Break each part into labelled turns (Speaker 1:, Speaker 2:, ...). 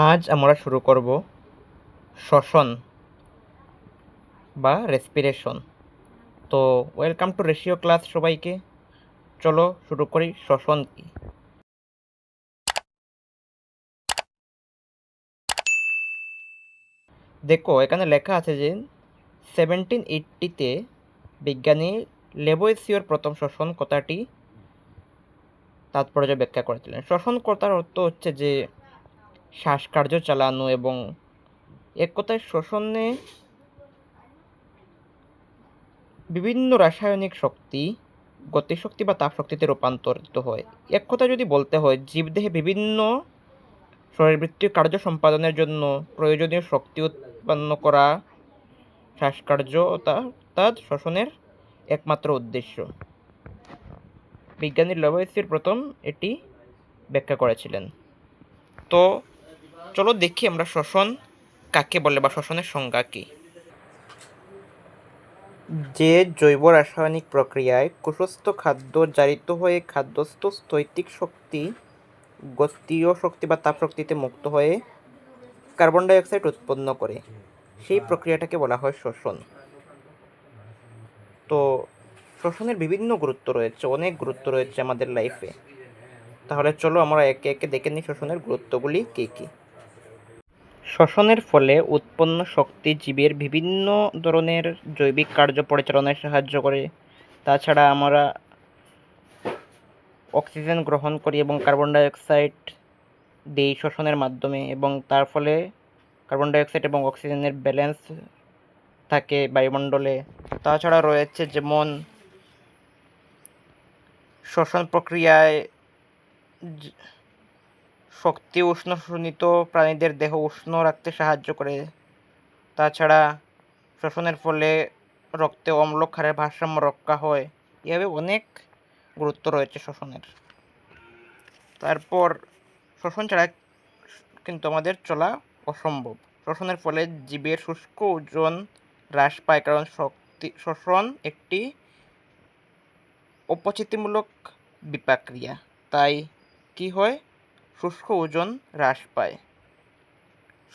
Speaker 1: আজ আমরা শুরু করব শ্বসন বা রেসপিরেশন। তো ওয়েলকাম টু রেশিও ক্লাস সবাইকে। চলো শুরু করি শ্বসন কি। দেখো এখানে লেখা আছে যে 1780-তে বিজ্ঞানী লেবোইসিওর প্রথম শ্বসন কথাটি তাৎপর্য ব্যাখ্যা করেছিলেন। শ্বসন কথার অর্থ হচ্ছে যে শ্বাসকার্য চালানো, এবং এক কথায় শ্বসনে বিভিন্ন রাসায়নিক শক্তি গতিশক্তি বা তাপশক্তিতে রূপান্তরিত হয়। এক কথায় যদি বলতে হয়, জীবদেহে বিভিন্ন শারীরবৃত্তীয় কার্য সম্পাদনের জন্য প্রয়োজনীয় শক্তি উৎপন্ন করা শ্বাসকার্য অর্থাৎ শ্বসনের একমাত্র উদ্দেশ্য। বিজ্ঞানী লেবোইসির প্রথম এটি ব্যাখ্যা করেছিলেন। তো চলো দেখি আমরা শ্বসন কাকে বলে বা শ্বসনের সংজ্ঞা কী। যে জৈব রাসায়নিক প্রক্রিয়ায় কোষস্থ খাদ্য জারিত হয়ে খাদ্যস্থ স্থৈতিক শক্তি গতীয় শক্তি বা তাপশক্তিতে মুক্ত হয়ে কার্বন ডাই অক্সাইড উৎপন্ন করে, সেই প্রক্রিয়াটাকে বলা হয় শ্বসন। তো শ্বসনের বিভিন্ন গুরুত্ব রয়েছে, অনেক গুরুত্ব রয়েছে আমাদের লাইফে। তাহলে চলো আমরা একে একে দেখে নিই শ্বসনের গুরুত্বগুলি কী কী। শ্বসনের ফলে উৎপন্ন শক্তি জীবের বিভিন্ন ধরনের জৈবিক কার্য পরিচালনায় সাহায্য করে। তাছাড়া আমরা অক্সিজেন গ্রহণ করি এবং কার্বন ডাই অক্সাইড দিই শ্বসনের মাধ্যমে, এবং তার ফলে কার্বন ডাই অক্সাইড এবং অক্সিজেনের ব্যালেন্স থাকে বায়ুমণ্ডলে। তাছাড়া রয়েছে যেমন শ্বসন প্রক্রিয়ায় শক্তি উষ্ণ শোষিত প্রাণীদের দেহ উষ্ণ রাখতে সাহায্য করে। তাছাড়া শ্বসনের ফলে রক্তে অম্ল ক্ষারের ভারসাম্য রক্ষা হয়। এভাবে অনেক গুরুত্ব রয়েছে শ্বসনের। তারপর শ্বসন ছাড়া কিন্তু আমাদের চলা অসম্ভব। শ্বসনের ফলে জীবের শুষ্ক ওজন হ্রাস পায়, কারণ শ্বসন একটি অপচিতিমূলক বিপাক্রিয়া। তাই কি হয়, শুষ্ক ওজন হ্রাস পায়।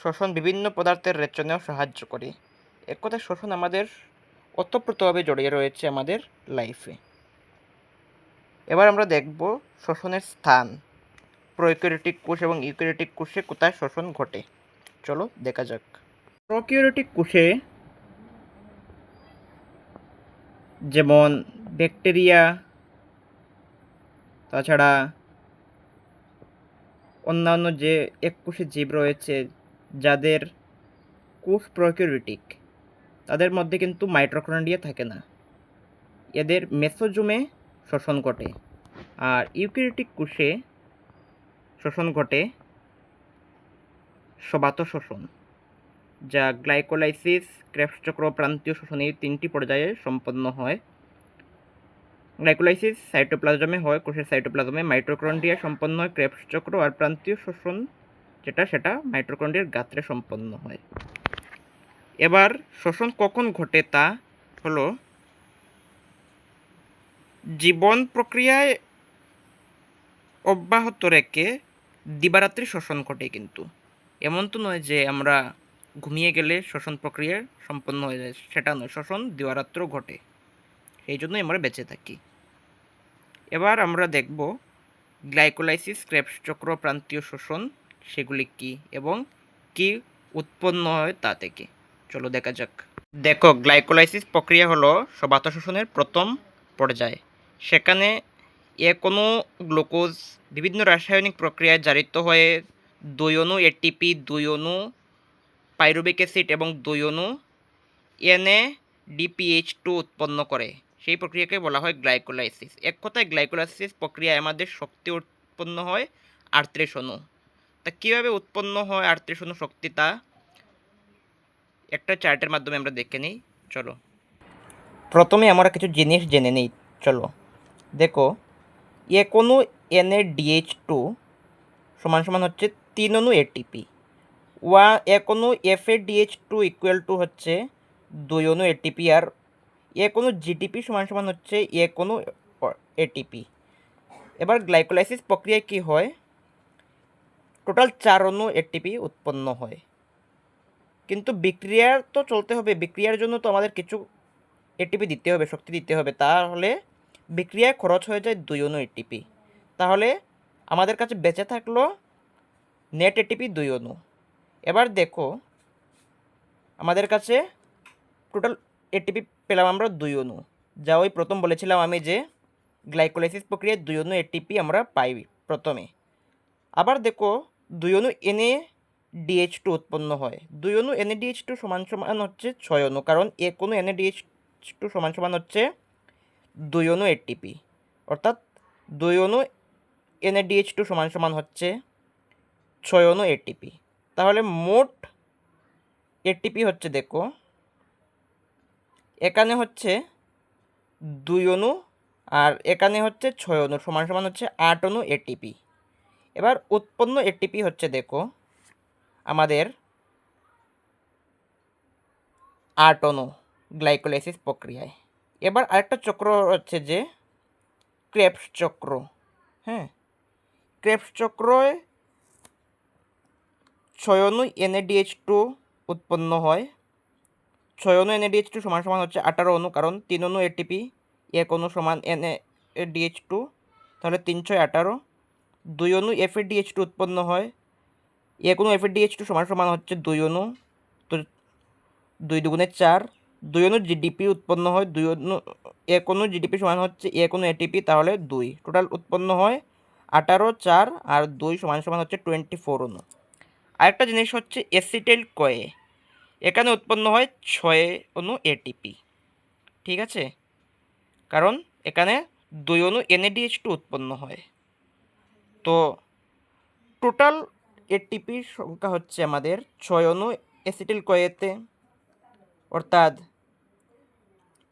Speaker 1: শ্বসন বিভিন্ন পদার্থের রেচনেও সাহায্য করে। এক কথায় শ্বসন আমাদের ওতপ্রোতভাবে জড়িয়ে রয়েছে আমাদের লাইফে। এবার আমরা দেখব শ্বসনের স্থান। প্রোক্যারিওটিক কোষ এবং ইউক্যারিওটিক কোষে কোথায় শ্বসন ঘটে, চলো দেখা যাক। প্রোক্যারিওটিক কোষে যেমন ব্যাকটেরিয়া, তাছাড়া অন্যান্য যে এককোষী জীব রয়েছে যাদের কোষ প্রোক্যারিওটিক, তাদের মধ্যে কিন্তু মাইটোকন্ড্রিয়া থাকে না, এদের মেসোজোমে শ্বসন ঘটে। আর ইউক্যারিওটিক কোষে শ্বসন ঘটে স্ববাত শ্বসন, যা গ্লাইকোলাইসিস, ক্রেবস চক্র, প্রান্তীয় শ্বসন এই তিনটি পর্যায়ে সম্পন্ন হয়। গ্লাইকোলাইসিস সাইটোপ্লাজমে হয়, কোষের সাইটোপ্লাজমে। মাইটোকন্ড্রিয়া সম্পন্ন হয় ক্রেবস চক্র, আর প্রান্তীয় শ্বসন সেটা মাইটোকন্ড্রিয়ার গাত্রে সম্পন্ন হয়। এবার শ্বসন কখন ঘটে তা হলো, জীবন প্রক্রিয়ায় অব্যাহত রেখে দিবারাত্রি শ্বসন ঘটে। কিন্তু এমন তো নয় যে আমরা ঘুমিয়ে গেলে শ্বসন প্রক্রিয়া সম্পন্ন হয়ে যায়, সেটা নয়, শ্বসন দিবারাত্র ঘটে, সেই জন্যই আমরা বেঁচে থাকি। এবার আমরা দেখব গ্লাইকোলাইসিস, ক্রেবস চক্র, প্রান্তীয় শ্বসন সেগুলি কি এবং কি উৎপন্ন হয় তা থেকে। চলো দেখা যাক। দেখো, গ্লাইকোলাইসিস প্রক্রিয়া হলো স্ববাত শ্বসনের প্রথম পর্যায়। সেখানে কোনো গ্লুকোজ বিভিন্ন রাসায়নিক প্রক্রিয়ায় জারিত হয়ে 2 অণু এটিপি, 2 অণু পাইরুভিক অ্যাসিড এবং 2 অণু NADPH2 উৎপন্ন করে। সেই প্রক্রিয়াকে বলা হয় গ্লাইকোলাইসিস। এক কথায় গ্লাইকোলাইসিস প্রক্রিয়ায় আমাদের শক্তি উৎপন্ন হয় 38 অণু। তা কীভাবে উৎপন্ন হয় 38 অণু শক্তি, তা একটা চার্টের মাধ্যমে আমরা দেখে নিই। চলো প্রথমে আমরা কিছু জিনিস জেনে নিই। চলো দেখো, কোনো NADH2 সমান সমান হচ্ছে 3 অণু এটিপি। কোনো FADH2 ইকুয়াল টু হচ্ছে 2 অণু এটিপি, আর কোনো জিটিপি সমান সমান হচ্ছে কোনো এটিপি। এবার গ্লাইকোলাইসিস প্রক্রিয়ায় কি হয়, টোটাল 4 অণু এটিপি উৎপন্ন হয়। কিন্তু বিক্রিয়ার তো চলতে হবে, বিক্রিয়ার জন্য তো আমাদের কিছু এটিপি দিতে হবে, শক্তি দিতে হবে, তাহলে বিক্রিয়ায় খরচ হয়ে যায় 2 অণু এটিপি। তাহলে আমাদের কাছে বেঁচে থাকলো নেট এটিপি 2 অণু। এবার দেখো আমাদের কাছে টোটাল এটিপি পেলাম আমরা 2 অণু, যা ওই প্রথম বলেছিলাম আমি যে গ্লাইকোলাইসিস প্রক্রিয়ায় 2 অণু এটিপি আমরা পাই প্রথমে। আবার দেখো 2 অণু NADH2 উৎপন্ন হয়। 2 অণু NADH2 সমান সমান হচ্ছে 6 অণু, কারণ এক অণু NADH2 সমান সমান হচ্ছে 2 অণু এটিপি, অর্থাৎ 2 অণু NADH2 সমান সমান হচ্ছে 6 অণু এটিপি। তাহলে মোট এটিপি হচ্ছে, দেখো এখানে হচ্ছে 2 অণু আর এখানে হচ্ছে 6 অণু সমান সমান হচ্ছে 8 অণু এটিপি। এবার উৎপন্ন এটিপি হচ্ছে, দেখো আমাদের 8 অণু গ্লাইকোলাইসিস প্রক্রিয়ায়। এবার আরেকটা চক্র হচ্ছে যে ক্রেবস চক্র। হ্যাঁ, ক্রেবস চক্রয় 6 অণু NADH2 উৎপন্ন হয়। 6 অণু NADH2 সমান সমান হচ্ছে 18 অণু, কারণ 3 অণু এটিপি, 1 অণু সমান NADH2, তাহলে 3 6 18। 2 অণু FADH2 উৎপন্ন হয়। 1 অণু FADH2 সমান সমান হচ্ছে 2 অণু, তো 2 দুগুণে 4। 2 অণু জিডিপি উৎপন্ন হয়। 2 অণু 1 অণু জিডিপি সমান হচ্ছে 1 অণু এটিপি, তাহলে 2। টোটাল উৎপন্ন হয় 18, 4 আর 2 সমান সমান হচ্ছে 24 অণু। আরেকটা জিনিস হচ্ছে অ্যাসিটাইল কয়ে, এখানে উৎপন্ন হয় 6 অণু এটিপি। ঠিক আছে, কারণ এখানে 2 অণু NADH2 উৎপন্ন হয়। তো টোটাল এটিপির সংখ্যা হচ্ছে আমাদের 6 অণু অ্যাসিটাইল কয়েতে, অর্থাৎ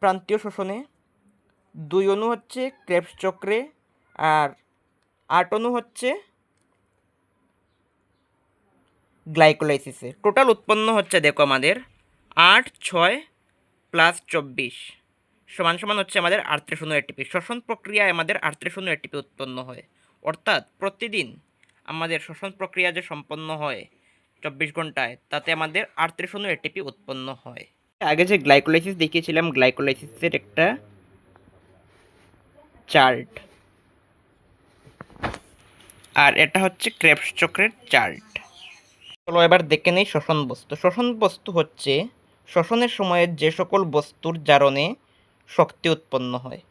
Speaker 1: প্রান্তীয় শোষণে, 2 অণু হচ্ছে ক্রেবস চক্রে, আর 8 অণু হচ্ছে গ্লাইকোলাইসিসে। টোটাল উৎপন্ন হচ্ছে, দেখো আমাদের 8 6 প্লাস 24 সমান সমান হচ্ছে আমাদের 38 অণু এটিপি। শ্বসন প্রক্রিয়ায় আমাদের 38 অণু এটিপি উৎপন্ন হয়, অর্থাৎ প্রতিদিন আমাদের শ্বসন প্রক্রিয়া যে সম্পন্ন হয় 24 ঘন্টায়, তাতে আমাদের 38 অণু এটিপি উৎপন্ন হয়। আগে যে গ্লাইকোলাইসিস দেখিয়েছিলাম, গ্লাইকোলাইসিসের একটা চার্ট, আর এটা হচ্ছে ক্রেবস চক্রের চার্ট। চলো এবার দেখে নেই শ্বসন বস্তু। শ্বসন বস্তু হচ্ছে শ্বসনের সময়ে যে সকল বস্তুর জারণে শক্তি উৎপন্ন হয়।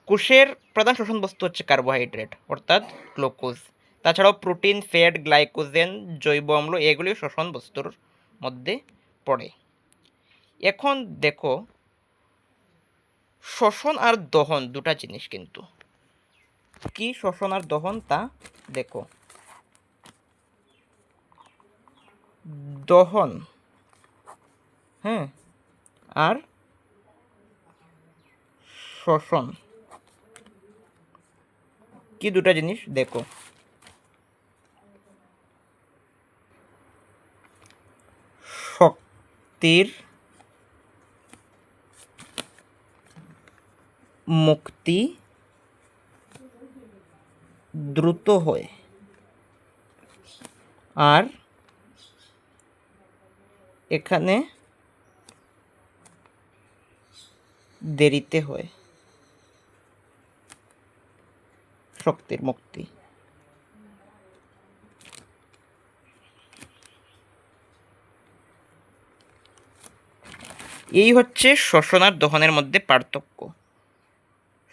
Speaker 1: কোষের প্রধান শ্বসন বস্তু হচ্ছে কার্বোহাইড্রেট, অর্থাৎ গ্লুকোজ। তাছাড়াও প্রোটিন, ফ্যাট, গ্লাইকোজেন, জৈব অম্ল, এগুলি শ্বসন বস্তুর মধ্যে পড়ে। এখন দেখো শ্বসন আর দহন দুটা জিনিস, কিন্তু কি শ্বসন আর দহন তা দেখো। দহন, হ্যাঁ, আর শ্বসন কি দুটা জিনিস দেখো। শক্তির মুক্তি দ্রুত হয় আর এখানে দেরিতে হয়। শক্তির মুক্তি, এই হচ্ছে শ্বসন আর দহনের মধ্যে পার্থক্য।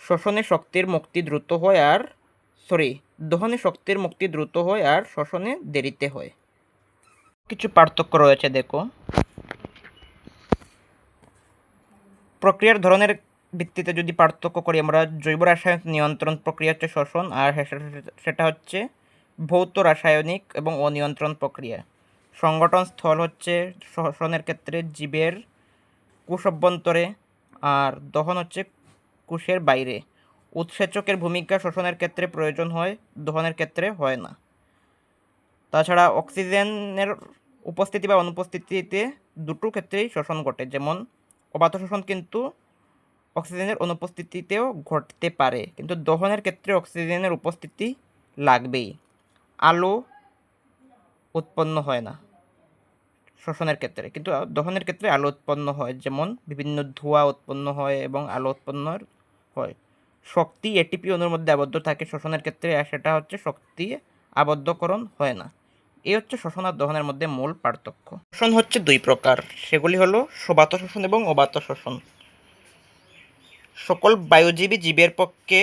Speaker 1: শ্বসনে শক্তির মুক্তি দ্রুত হয় আর দহনে শক্তির মুক্তি দ্রুত হয় আর শ্বসনে দেরিতে হয়। কিছু পার্থক্য রয়েছে, দেখো। প্রক্রিয়ার ধরনের ভিত্তিতে যদি পার্থক্য করি আমরা, জৈব রাসায়নিক নিয়ন্ত্রণ প্রক্রিয়া হচ্ছে শ্বসন, আর সেটা হচ্ছে ভৌত রাসায়নিক এবং অনিয়ন্ত্রণ প্রক্রিয়া। সংগঠন স্থল হচ্ছে শ্বসনের ক্ষেত্রে জীবের কোষ অভ্যন্তরে, আর দহন হচ্ছে কোষের বাইরে। উৎসেচকের ভূমিকা শ্বসনের ক্ষেত্রে প্রয়োজন হয়, দহনের ক্ষেত্রে হয় না। তাছাড়া অক্সিজেনের উপস্থিতি বা অনুপস্থিতিতে দুটো ক্ষেত্রেই শ্বসন ঘটে, যেমন অবাত শ্বসন কিন্তু অক্সিজেনের অনুপস্থিতিতেও ঘটতে পারে, কিন্তু দহনের ক্ষেত্রে অক্সিজেনের উপস্থিতি লাগবেই। আলো উৎপন্ন হয় না শ্বসনের ক্ষেত্রে, কিন্তু দহনের ক্ষেত্রে আলো উৎপন্ন হয়, যেমন বিভিন্ন ধোঁয়া উৎপন্ন হয় এবং আলো উৎপন্ন হয়। শক্তি এটিপি অণুর মধ্যে আবদ্ধ থাকে শ্বসনের ক্ষেত্রে, আর সেটা হচ্ছে শক্তি আবদ্ধকরণ হয় না। এই হচ্ছে শ্বসন আর দহনের মধ্যে মূল পার্থক্য। শ্বসন হচ্ছে দুই প্রকার, সেগুলি হলো সবাত শ্বসন এবং অবাত শ্বসন। সকল বায়ুজীবী জীবের পক্ষে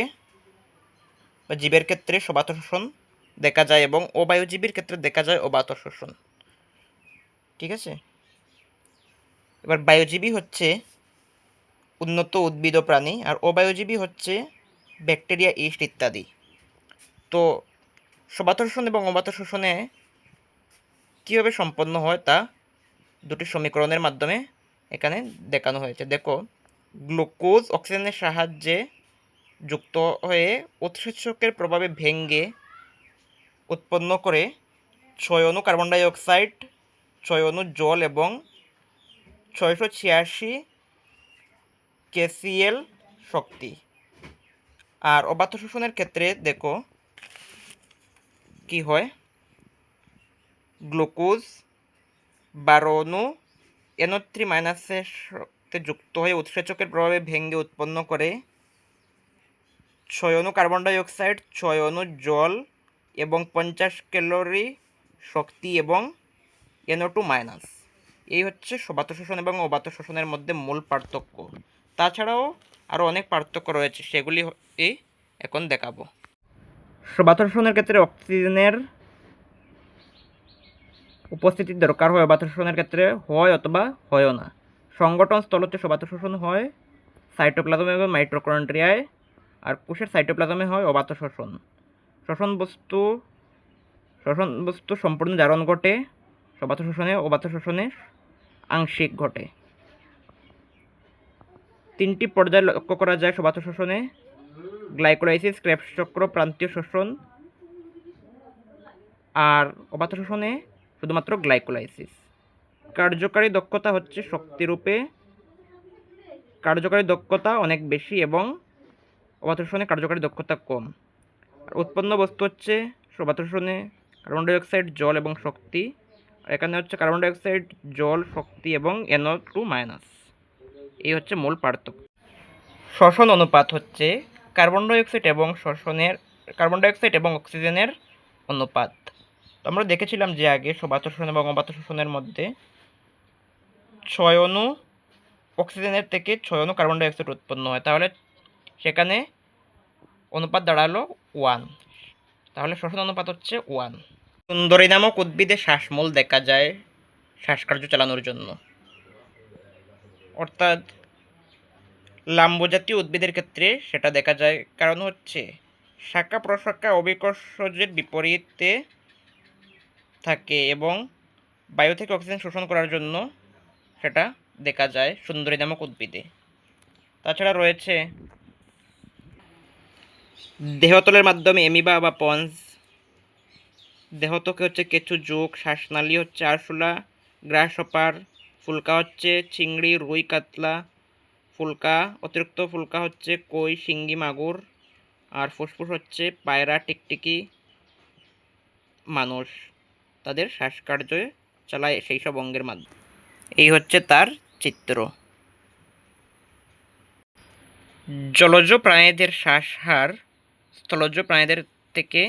Speaker 1: বা জীবের ক্ষেত্রে সবাত শ্বসন দেখা যায় এবং অবায়ুজীবীর ক্ষেত্রে দেখা যায় অবাত শ্বসন। ঠিক আছে, এবার বায়ুজীবী হচ্ছে উন্নত উদ্ভিদ ও প্রাণী, আর অবায়ুজীবী হচ্ছে ব্যাকটেরিয়া, ইস্ট ইত্যাদি। তো সবাত শ্বসন এবং অবাত শ্বসনে কীভাবে সম্পন্ন হয় তা দুটি সমীকরণের মাধ্যমে এখানে দেখানো হয়েছে। দেখো, গ্লুকোজ অক্সিজেনের সাহায্যে যুক্ত হয়ে উৎসেচকের প্রভাবে ভেঙে উৎপন্ন করে 6 অণু কার্বন ডাই অক্সাইড, 6 অণু জল এবং 686 কেসিএল শক্তি। আর অবাত শোষণের ক্ষেত্রে দেখো কি হয়, গ্লুকোজ 12 অণু NO3- সাথে যুক্ত হয়ে উৎসেচকের প্রভাবে ভেঙে উৎপন্ন করে 6 অণু কার্বন ডাই অক্সাইড, 6 অণু জল এবং 50 ক্যালোরি শক্তি এবং NO2-। এই হচ্ছে সবাত শোষণ এবং অবাত শোষণের মধ্যে মূল পার্থক্য। তাছাড়াও আরও অনেক পার্থক্য রয়েছে, সেগুলি এখন দেখাবো। সবাত শোষণের ক্ষেত্রে অক্সিজেনের উপস্থিতির দরকার হয়, অবাত শোষণের ক্ষেত্রে হয় অথবা হয়ও না। সংগঠন স্থল হচ্ছে সবাত শোষণ হয় সাইটোপ্লাজমে এবং মাইটোকন্ড্রিয়ায়, আর কোষের সাইটোপ্লাজমে হয় অবাত শোষণ। শ্বসন বস্তু সম্পূর্ণ জারণ ঘটে সবাত শোষণে, অবাত শোষণে আংশিক ঘটে। 3টি পর্যায় লক্ষ্য করা যায় সবাত শোষণে: গ্লাইকোলাইসিস, ক্রেবস চক্র, প্রান্তীয় শোষণ। আর অবাত শোষণে শুধুমাত্র গ্লাইকোলাইসিস। কার্যকারী দক্ষতা হচ্ছে শক্তিরূপে কার্যকারী দক্ষতা অনেক বেশি এবং অবাত শোষণে কার্যকারী দক্ষতা কম। আর উৎপন্ন বস্তু হচ্ছে অবাত শোষণে কার্বন ডাই অক্সাইড, জল এবং শক্তি। আর এখানে হচ্ছে কার্বন ডাই অক্সাইড, জল, শক্তি এবং NO2-। এই হচ্ছে মূল পার্থক্য। শ্বসন অনুপাত হচ্ছে কার্বন ডাই অক্সাইড এবং অক্সিজেনের অনুপাত। তো আমরা দেখেছিলাম যে আগে সবাত শোষণ এবং অবাত শোষণের মধ্যে 6 অণু অক্সিজেনের থেকে 6 অণু কার্বন ডাই অক্সাইড উৎপন্ন হয়, তাহলে সেখানে অনুপাত দাঁড়ালো 1, তাহলে শ্বসন অনুপাত হচ্ছে 1। সুন্দরী নামক উদ্ভিদে শ্বাসমূল দেখা যায় শ্বাসকার্য চালানোর জন্য, অর্থাৎ লাম্বজাতীয় উদ্ভিদের ক্ষেত্রে সেটা দেখা যায়, কারণ হচ্ছে শাখা প্রশাখা অভিকর্ষজের বিপরীতে থাকে এবং বায়ু থেকে অক্সিজেন শোষণ করার জন্য সেটা দেখা যায় সুন্দরী নামক উদ্ভিদে। তাছাড়া রয়েছে দেহতলের মাধ্যমে অ্যামিবা বা পন্স, দেহত্বকে হচ্ছে কেঁচো, জোঁক, শ্বাসনালী হচ্ছে আরশোলা, গ্রাসহপার, ফুলকা হচ্ছে চিংড়ি, রুই, কাতলা, ফুলকা, অতিরিক্ত ফুলকা হচ্ছে কই, শিঙ্গি, মাগুর, আর ফুসফুস হচ্ছে পায়রা, টিকটিকি, মানুষ তাদের শ্বাসকার্য চালায় সেই সব অঙ্গের মাধ্যমে। এই হচ্ছে তার চিত্র। জলজ প্রাণীদের শ্বাসহার স্থলজ প্রাণীদের থেকে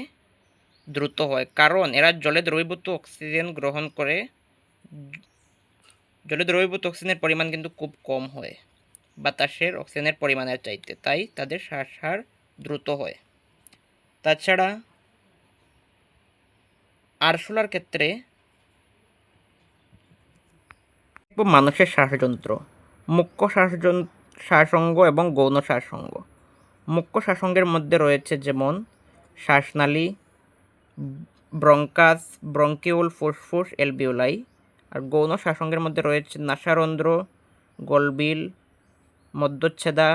Speaker 1: দ্রুত হয়, কারণ এরা জলে দ্রবীভূত অক্সিজেন গ্রহণ করে। জলে দ্রবীভূত অক্সিজেনের পরিমাণ কিন্তু খুব কম হয় বাতাসের অক্সিজেনের পরিমাণের চাইতে, তাই তাদের শ্বাসহার দ্রুত হয়। তাছাড়া আরশোলার ক্ষেত্রে মানুষের শ্বাসযন্ত্র, মুখ্য শ্বাসঙ্গ এবং গৌণ শ্বাসঙ্গ। মুখ্য শ্বাসঙ্গের মধ্যে রয়েছে যেমন শ্বাসনালী, ব্রঙ্কাস, ব্রঙ্কিউল, ফুসফুস, অ্যালভিওলাই। আর গৌণ শ্বাসঙ্গের মধ্যে রয়েছে নাসারন্ধ্র, গলবিল, মধ্যচ্ছেদা,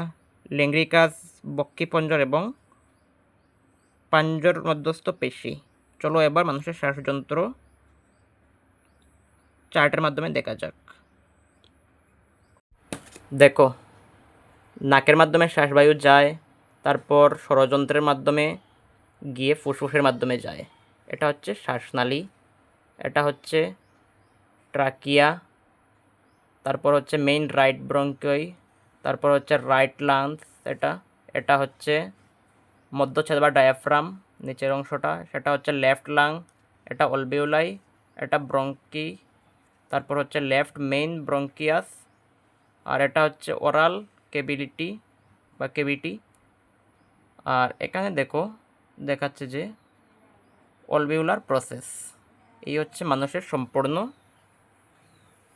Speaker 1: লেংরিকাস, বক্ষীপঞ্জর এবং পাঞ্জর মধ্যস্থ পেশি। চলো এবার মানুষের শ্বাসযন্ত্র চার্টের মাধ্যমে দেখা যাক। দেখো, নাকের মাধ্যমে শ্বাসবায়ু যায়, তারপর স্বরযন্ত্রের মাধ্যমে গিয়ে ফুসফুসের মাধ্যমে যায়। এটা হচ্ছে শ্বাসনালী। এটা হচ্ছে ট্রাকিয়া, তারপর হচ্ছে মেইন রাইট ব্রঙ্কিওই, তারপর হচ্ছে রাইট লাংস, এটা হচ্ছে মধ্যচ্ছদ বা ডায়াফ্রাম নিচের অংশটা, সেটা হচ্ছে লেফট লাং, এটা অলভিওলাই, এটা ব্রঙ্কি, তারপর হচ্ছে লেফট মেইন ব্রঙ্কিয়াস, আর এটা হচ্ছে ওরাল কেভিটি বা কেভিটি। আর এখানে দেখাচ্ছে যে অলভিউলার প্রসেস। এই হচ্ছে মানুষের সম্পূর্ণ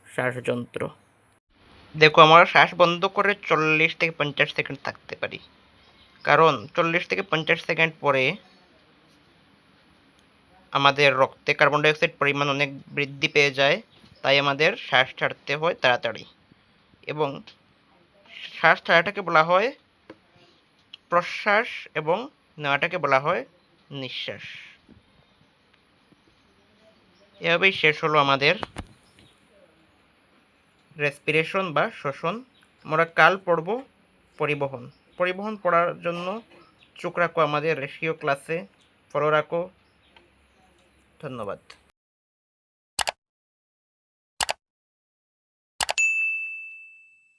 Speaker 1: শ্বাসযন্ত্র। দেখো, আমরা শ্বাস বন্ধ করে 40 থেকে 50 সেকেন্ড থাকতে পারি, কারণ 40 থেকে 50 সেকেন্ড পরে আমাদের রক্তে কার্বন ডাইঅক্সাইড পরিমাণ অনেক বৃদ্ধি পেয়ে যায়, তাই আমাদের শ্বাস ছাড়তে হয় তাড়াতাড়ি, এবং শ্বাস ছাড়াটাকে বলা হয় প্রশ্বাস এবং নেওয়াটাকে বলা হয় নিঃশ্বাস। এভাবেই শেষ হলো আমাদের রেসপিরেশন বা শ্বসন। আমরা কাল পড়ব পরিবহন পড়ার জন্য চোখ রাখো আমাদের রেশিও ক্লাসে, ফলো রাখো। ধন্যবাদ।